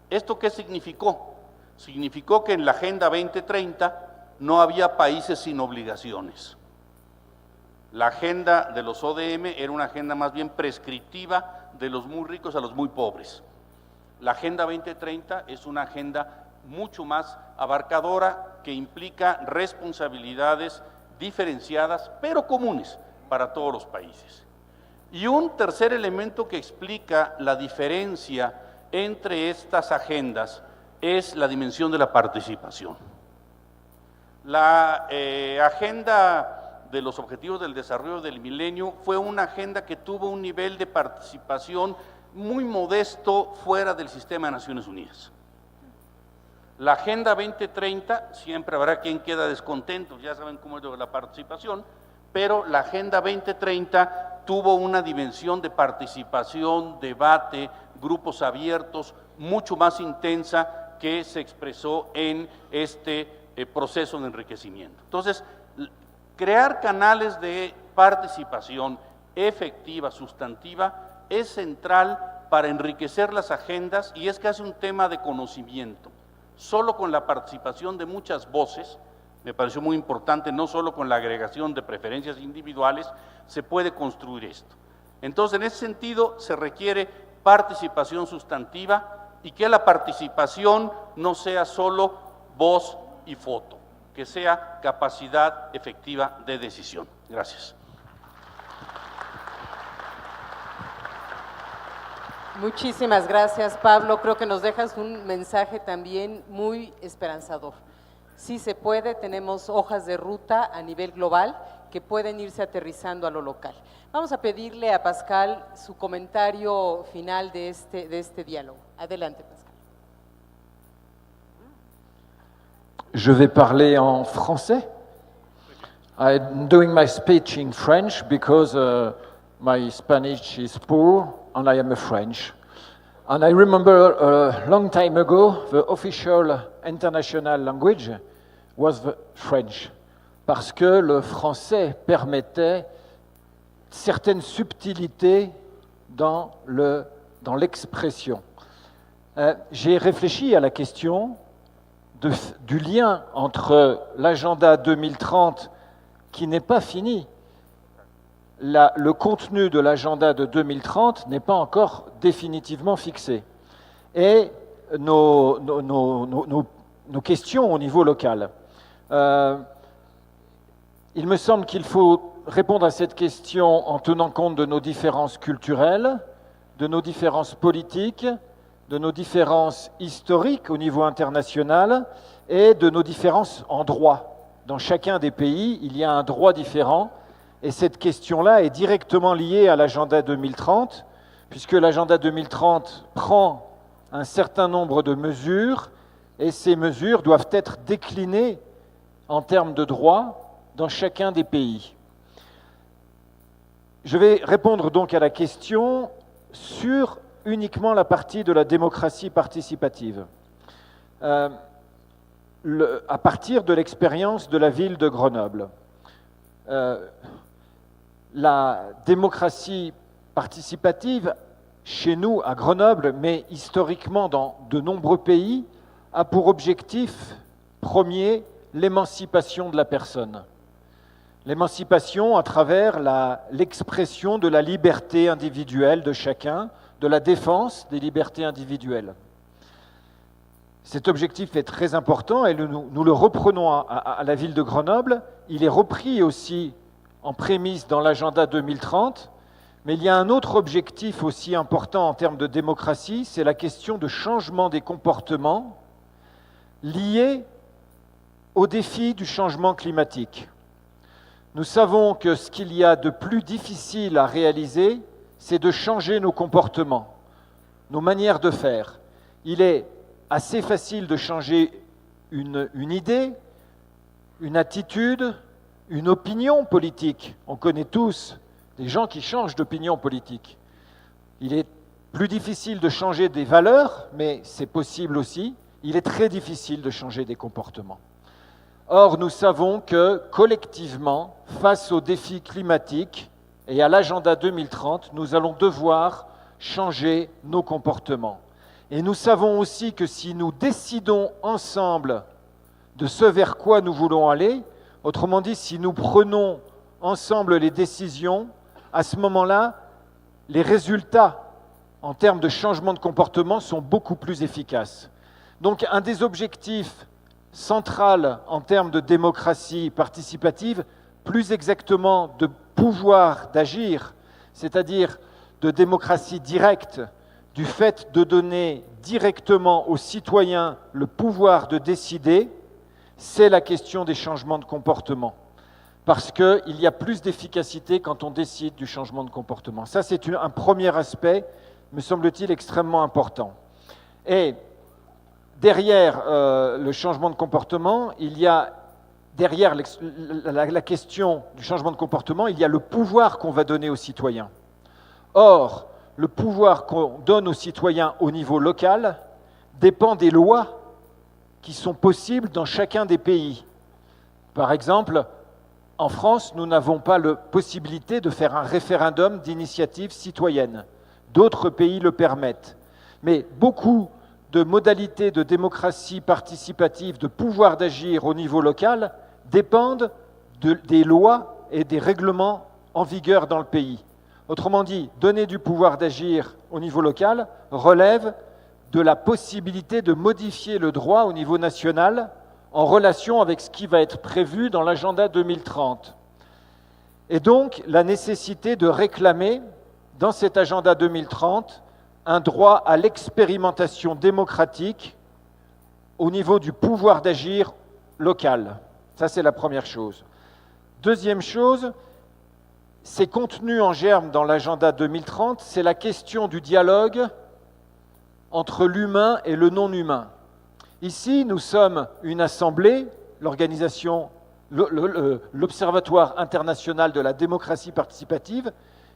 ¿Esto qué significó? Significó que en la Agenda 2030 no había países sin obligaciones. La agenda de los ODM era una agenda más bien prescriptiva de los muy ricos a los muy pobres. La Agenda 2030 es una agenda mucho más abarcadora que implica responsabilidades diferenciadas pero comunes para todos los países. Y un tercer elemento que explica la diferencia entre estas agendas es la dimensión de la participación. La agenda de los Objetivos del Desarrollo del Milenio fue una agenda que tuvo un nivel de participación muy modesto fuera del sistema de Naciones Unidas. La Agenda 2030, siempre habrá quien queda descontento, ya saben cómo es lo de la participación, pero la Agenda 2030 tuvo una dimensión de participación, debate, grupos abiertos, mucho más intensa que se expresó en este proceso de enriquecimiento. Entonces, crear canales de participación efectiva, sustantiva, es central para enriquecer las agendas y es casi un tema de conocimiento. Solo con la participación de muchas voces, me pareció muy importante, no solo con la agregación de preferencias individuales, se puede construir esto. Entonces, en ese sentido, se requiere participación sustantiva y que la participación no sea solo voz y foto, que sea capacidad efectiva de decisión. Gracias. Muchísimas gracias, Pablo. Creo que nos dejas un mensaje también muy esperanzador. Sí se puede, tenemos hojas de ruta a nivel global que pueden irse aterrizando a lo local. Vamos a pedirle a Pascal su comentario final de este diálogo. Adelante, Pascal. Je vais parler en français. I'm doing my speech in French because my Spanish is poor and I am a French. And I remember a long time ago, the official international language was the French, parce que le français permettait certaines subtilités dans l'expression. J'ai réfléchi à la question du lien entre l'agenda 2030 qui n'est pas fini. Le contenu de l'agenda de 2030 n'est pas encore définitivement fixé. Et nos questions au niveau local. Il me semble qu'il faut répondre à cette question en tenant compte de nos différences culturelles, de nos différences politiques, de nos différences historiques au niveau international et de nos différences en droit. Dans chacun des pays, il y a un droit différent. Et cette question-là est directement liée à l'agenda 2030, puisque l'agenda 2030 prend un certain nombre de mesures, et ces mesures doivent être déclinées en termes de droit dans chacun des pays. Je vais répondre donc à la question sur uniquement la partie de la démocratie participative. À partir de l'expérience de la ville de Grenoble. La démocratie participative, chez nous, à Grenoble, mais historiquement dans de nombreux pays, a pour objectif premier l'émancipation de la personne. L'émancipation à travers l'expression de la liberté individuelle de chacun, de la défense des libertés individuelles. Cet objectif est très important et nous le reprenons à la ville de Grenoble. Il est repris aussi en prémisse dans l'agenda 2030, mais il y a un autre objectif aussi important en termes de démocratie, c'est la question de changement des comportements liés au défi du changement climatique. Nous savons que ce qu'il y a de plus difficile à réaliser, c'est de changer nos comportements, nos manières de faire. Il est assez facile de changer une idée, une attitude, une opinion politique. On connaît tous des gens qui changent d'opinion politique. Il est plus difficile de changer des valeurs, mais c'est possible aussi. Il est très difficile de changer des comportements. Or, nous savons que, collectivement, face aux défis climatiques, et à l'agenda 2030, nous allons devoir changer nos comportements. Et nous savons aussi que si nous décidons ensemble de ce vers quoi nous voulons aller, autrement dit, si nous prenons ensemble les décisions, à ce moment-là, les résultats en termes de changement de comportement sont beaucoup plus efficaces. Donc un des objectifs centraux en termes de démocratie participative, plus exactement de pouvoir d'agir, c'est-à-dire de démocratie directe, du fait de donner directement aux citoyens le pouvoir de décider, c'est la question des changements de comportement. Parce qu'il y a plus d'efficacité quand on décide du changement de comportement. Ça, c'est un premier aspect, me semble-t-il, extrêmement important. Et derrière le changement de comportement, il y a, derrière la question du changement de comportement, il y a le pouvoir qu'on va donner aux citoyens. Or, le pouvoir qu'on donne aux citoyens au niveau local dépend des lois qui sont possibles dans chacun des pays. Par exemple, en France, nous n'avons pas la possibilité de faire un référendum d'initiative citoyenne. D'autres pays le permettent. Mais beaucoup de modalités de démocratie participative, de pouvoir d'agir au niveau local, dépendent des lois et des règlements en vigueur dans le pays. Autrement dit, donner du pouvoir d'agir au niveau local relève de la possibilité de modifier le droit au niveau national en relation avec ce qui va être prévu dans l'agenda 2030. Et donc, la nécessité de réclamer, dans cet agenda 2030, un droit à l'expérimentation démocratique au niveau du pouvoir d'agir local. Ça, c'est la première chose. Deuxième chose, c'est contenu en germe dans l'agenda 2030, c'est la question du dialogue entre l'humain et le non-humain. Ici, nous sommes une assemblée, l'organisation, l'Observatoire international de la démocratie participative,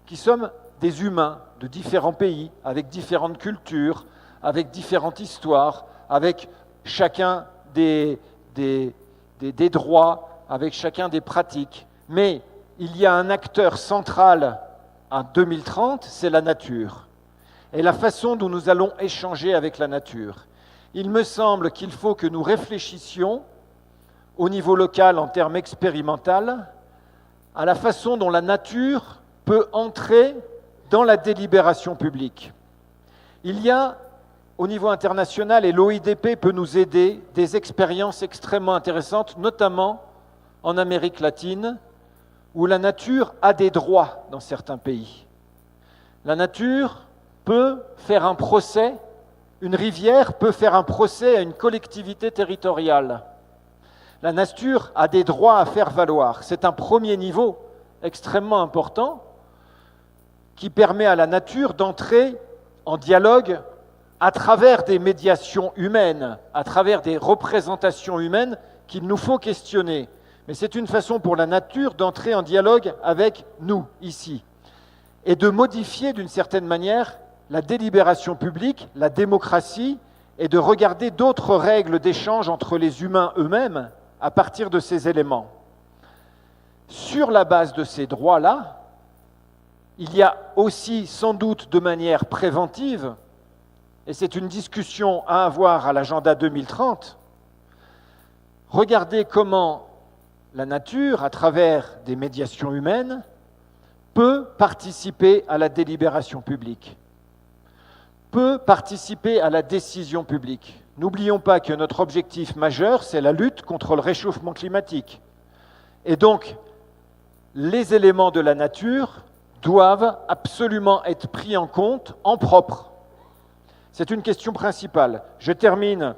qui sommes des humains de différents pays, avec différentes cultures, avec différentes histoires, avec chacun des droits, avec chacun des pratiques. Mais il y a un acteur central en 2030, c'est la nature. Et la façon dont nous allons échanger avec la nature. Il me semble qu'il faut que nous réfléchissions au niveau local en termes expérimentaux à la façon dont la nature peut entrer dans la délibération publique. Il y a au niveau international, et l'OIDP peut nous aider, des expériences extrêmement intéressantes, notamment en Amérique latine, où la nature a des droits dans certains pays. La nature peut faire un procès, une rivière peut faire un procès à une collectivité territoriale. La nature a des droits à faire valoir. C'est un premier niveau extrêmement important qui permet à la nature d'entrer en dialogue à travers des médiations humaines, à travers des représentations humaines qu'il nous faut questionner. Mais c'est une façon pour la nature d'entrer en dialogue avec nous, ici, et de modifier d'une certaine manière la délibération publique, la démocratie, et de regarder d'autres règles d'échange entre les humains eux-mêmes à partir de ces éléments. Sur la base de ces droits-là, il y a aussi, sans doute de manière préventive, et c'est une discussion à avoir à l'agenda 2030, regarder comment la nature, à travers des médiations humaines, peut participer à la délibération publique, peut participer à la décision publique. N'oublions pas que notre objectif majeur, c'est la lutte contre le réchauffement climatique. Et donc, les éléments de la nature doivent absolument être pris en compte en propre. C'est une question principale. Je termine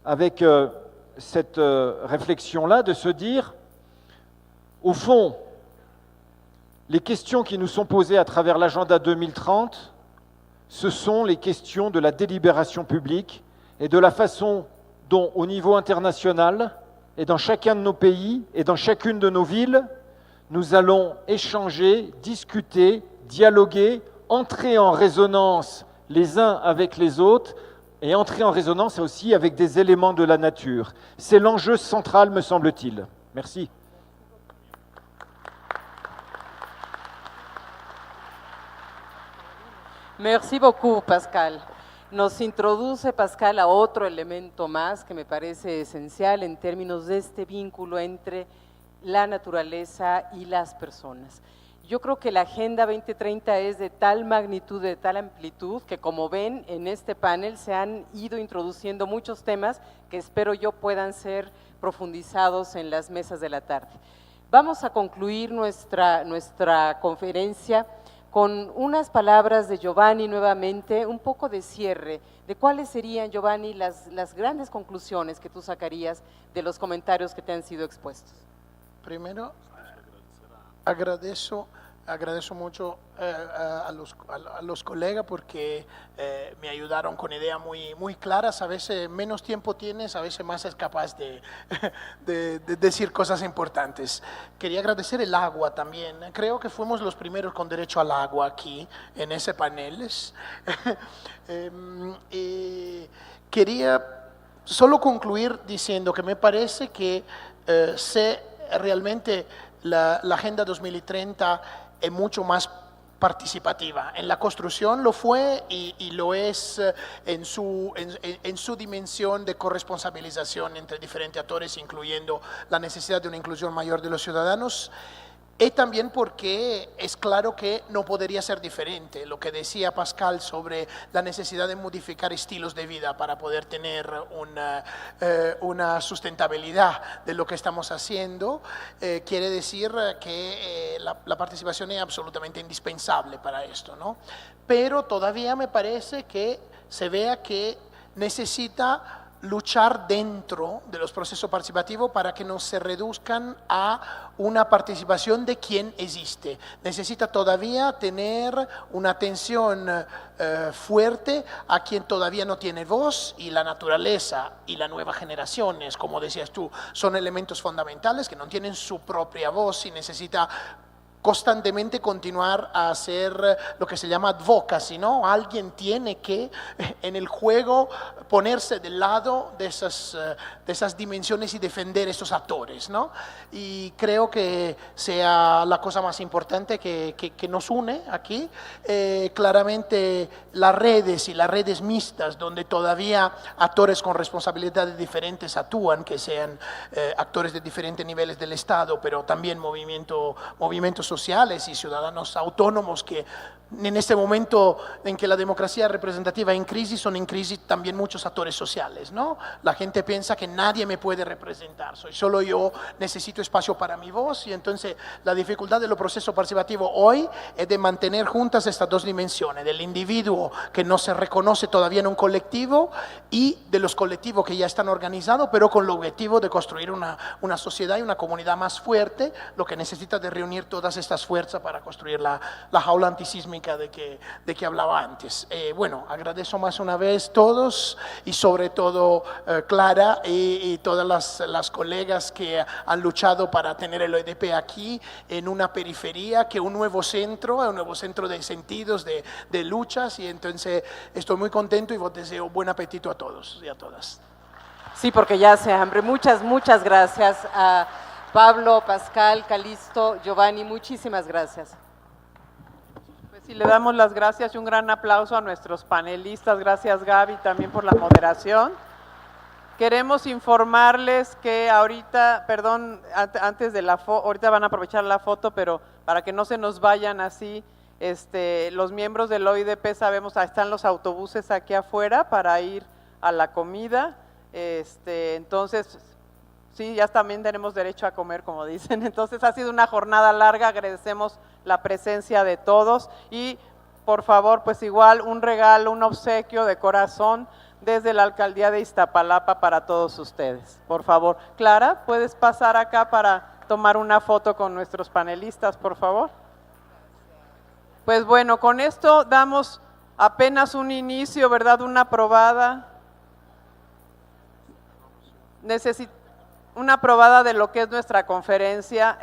avec cette réflexion-là de se dire, au fond, les questions qui nous sont posées à travers l'agenda 2030, ce sont les questions de la délibération publique et de la façon dont, au niveau international, et dans chacun de nos pays, et dans chacune de nos villes, nous allons échanger, discuter, dialoguer, entrer en résonance les uns avec les autres, et entrer en résonance aussi avec des éléments de la nature. C'est l'enjeu central, me semble-t-il. Merci. Merci beaucoup, Pascal. Nos introduce, Pascal, a otro elemento más que me parece esencial en términos de este vínculo entre la naturaleza y las personas. Yo creo que la Agenda 2030 es de tal magnitud, de tal amplitud, que como ven en este panel se han ido introduciendo muchos temas que espero yo puedan ser profundizados en las mesas de la tarde. Vamos a concluir nuestra conferencia con unas palabras de Giovanni nuevamente, un poco de cierre, de cuáles serían, Giovanni, las grandes conclusiones que tú sacarías de los comentarios que te han sido expuestos. Primero, agradezco mucho a los colegas porque me ayudaron con ideas muy claras. A veces menos tiempo tienes, a veces más es capaz de decir cosas importantes. Quería agradecer el agua también. Creo que fuimos los primeros con derecho al agua aquí en ese panel. Quería solo concluir diciendo que me parece que realmente la Agenda 2030 es mucho más participativa. En la construcción lo fue y lo es en su dimensión de corresponsabilización entre diferentes actores, incluyendo la necesidad de una inclusión mayor de los ciudadanos. Y también porque es claro que no podría ser diferente. Lo que decía Pascal sobre la necesidad de modificar estilos de vida para poder tener una sustentabilidad de lo que estamos haciendo, quiere decir que la participación es absolutamente indispensable para esto, ¿no? Pero todavía me parece que se vea que necesita luchar dentro de los procesos participativos para que no se reduzcan a una participación de quien existe. Necesita todavía tener una atención fuerte a quien todavía no tiene voz, y la naturaleza y las nuevas generaciones, como decías tú, son elementos fundamentales que no tienen su propia voz y necesita constantemente continuar a hacer lo que se llama advocacy, ¿no? Alguien tiene que en el juego ponerse del lado de esas dimensiones y defender esos actores, ¿no? Y creo que sea la cosa más importante que nos une aquí. Claramente las redes mixtas, donde todavía actores con responsabilidades diferentes actúan, que sean actores de diferentes niveles del Estado, pero también movimientos sociales y ciudadanos autónomos, que en este momento en que la democracia representativa en crisis, son en crisis también muchos actores sociales, ¿no? La gente piensa que nadie me puede representar, soy solo yo, necesito espacio para mi voz, y entonces la dificultad de los procesos participativos hoy es de mantener juntas estas dos dimensiones, del individuo que no se reconoce todavía en un colectivo y de los colectivos que ya están organizados, pero con el objetivo de construir una sociedad y una comunidad más fuerte, lo que necesita de reunir todas estas fuerzas para construir la jaula antisísmica de que hablaba antes. Bueno, agradezco más una vez todos, y sobre todo Clara y todas las colegas que han luchado para tener el OIDP aquí en una periferia, que un nuevo centro de sentidos, de luchas, y entonces estoy muy contento y os deseo buen apetito a todos y a todas. Sí, porque ya hace hambre. Muchas gracias a Pablo, Pascal, Calixto, Giovanni, muchísimas gracias. Pues sí, le damos las gracias y un gran aplauso a nuestros panelistas. Gracias, Gaby, también por la moderación. Queremos informarles que ahorita, antes de ahorita van a aprovechar la foto, pero para que no se nos vayan así, los miembros del OIDP, sabemos, están los autobuses aquí afuera para ir a la comida, entonces sí, ya también tenemos derecho a comer, como dicen. Entonces ha sido una jornada larga, agradecemos la presencia de todos, y por favor, pues igual un regalo, un obsequio de corazón desde la Alcaldía de Iztapalapa para todos ustedes. Por favor, Clara, ¿puedes pasar acá para tomar una foto con nuestros panelistas, por favor? Pues bueno, con esto damos apenas un inicio, ¿verdad? Una probada. Una probada de lo que es nuestra conferencia,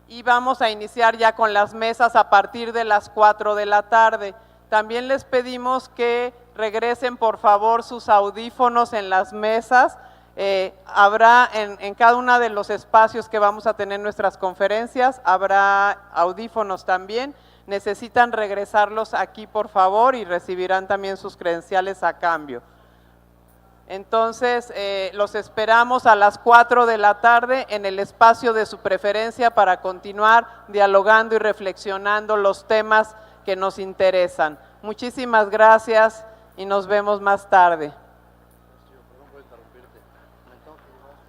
y vamos a iniciar ya con las mesas a partir de las 4 de la tarde. También les pedimos que regresen por favor sus audífonos en las mesas. Habrá en cada uno de los espacios que vamos a tener nuestras conferencias, habrá audífonos también. necesitan regresarlos aquí, por favor, y recibirán también sus credenciales a cambio. Entonces, los esperamos a las 4 de la tarde en el espacio de su preferencia para continuar dialogando y reflexionando los temas que nos interesan. Muchísimas gracias y nos vemos más tarde.